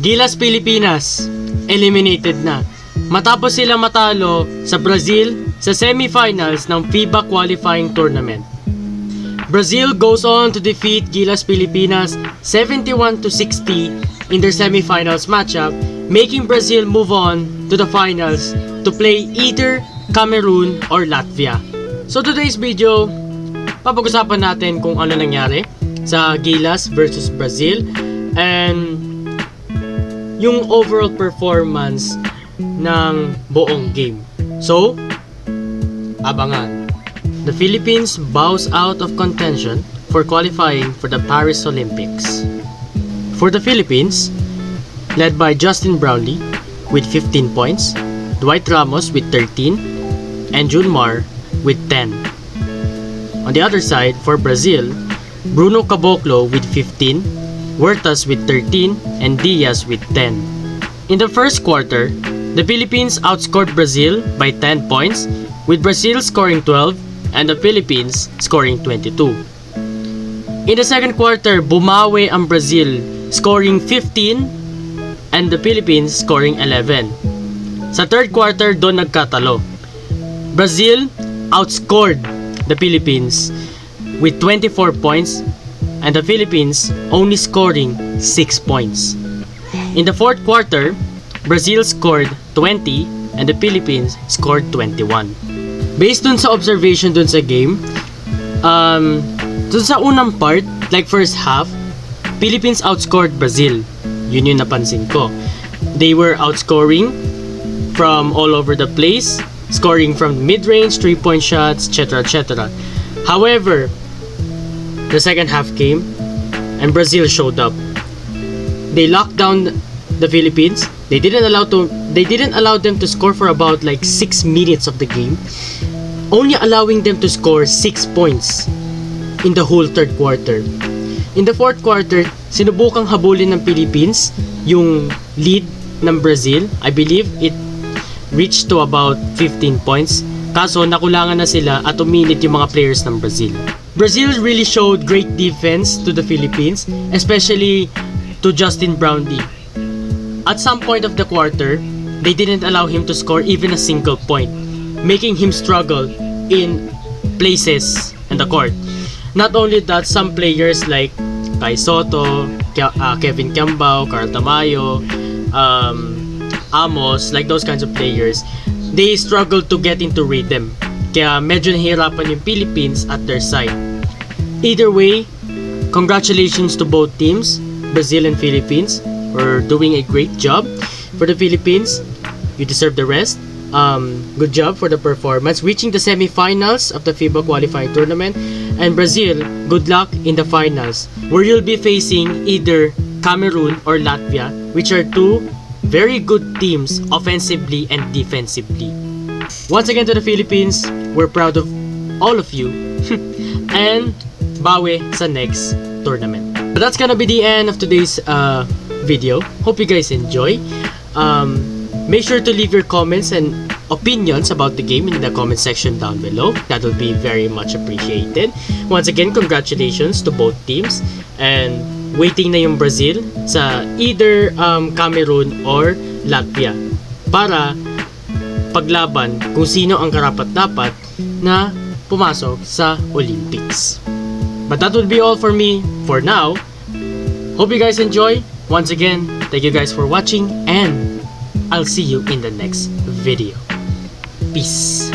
Gilas Pilipinas, eliminated na. Matapos silang matalo sa Brazil sa semifinals ng FIBA qualifying tournament. Brazil goes on to defeat Gilas Pilipinas 71-60 in their semifinals matchup, making Brazil move on to the finals to play either Cameroon or Latvia. So today's video, papag-usapan natin kung ano nangyari sa Gilas versus Brazil and yung overall performance ng buong game. So, abangan. The Philippines bows out of contention for qualifying for the Paris Olympics. For the Philippines, led by Justin Brownlee with 15 points, Dwight Ramos with 13, and Junmar with 10. On the other side, for Brazil, Bruno Caboclo with 15, Huertas with 13, and Diaz with 10. In the first quarter, the Philippines outscored Brazil by 10 points, with Brazil scoring 12 and the Philippines scoring 22. In the second quarter, bumawi ang Brazil, scoring 15 and the Philippines scoring 11. Sa third quarter, doon nagkatalo. Brazil outscored the Philippines with 24 points and the Philippines only scoring 6 points. In the fourth quarter, Brazil scored 20 and the Philippines scored 21. Based dun sa observation dun sa game, dun sa unang part, like first half, Philippines outscored Brazil. Yun yung napansin ko. They were outscoring from all over the place, scoring from mid-range, 3-point shots, etc. etc. However, the second half came and Brazil showed up. They locked down the Philippines. They didn't allow them to score for about like 6 minutes of the game, only allowing them to score 6 points in the whole third quarter. In the fourth quarter, sinubukang habulin ng Philippines yung lead ng Brazil. I believe it reached to about 15 points. Kaso nakulangan na sila at uminit yung mga players ng Brazil. Brazil really showed great defense to the Philippines, especially to Justin Brownlee. At some point of the quarter, they didn't allow him to score even a single point, making him struggle in places in the court. Not only that, some players like Kai Soto, Kevin Kiambao, Carl Tamayo, Amos, like those kinds of players, they struggled to get into rhythm. Kaya medyo nahihirapan yung Philippines at their side. Either way, congratulations to both teams, Brazil and Philippines, for doing a great job. For the Philippines, you deserve the rest. Good job for the performance, reaching the semifinals of the FIBA qualifying tournament. And Brazil, good luck in the finals, where you'll be facing either Cameroon or Latvia, which are two very good teams offensively and defensively. Once again to the Philippines, we're proud of all of you and bawi sa next tournament. But that's gonna be the end of today's video. Hope you guys enjoy. Make sure to leave your comments and opinions about the game in the comment section down below. That will be very much appreciated. Once again, congratulations to both teams, and waiting na yung Brazil sa either Cameroon or Latvia para paglaban kung sino ang karapat-dapat na pumasok sa Olympics. But that would be all for me for now. Hope you guys enjoy. Once again, thank you guys for watching, and I'll see you in the next video. Peace.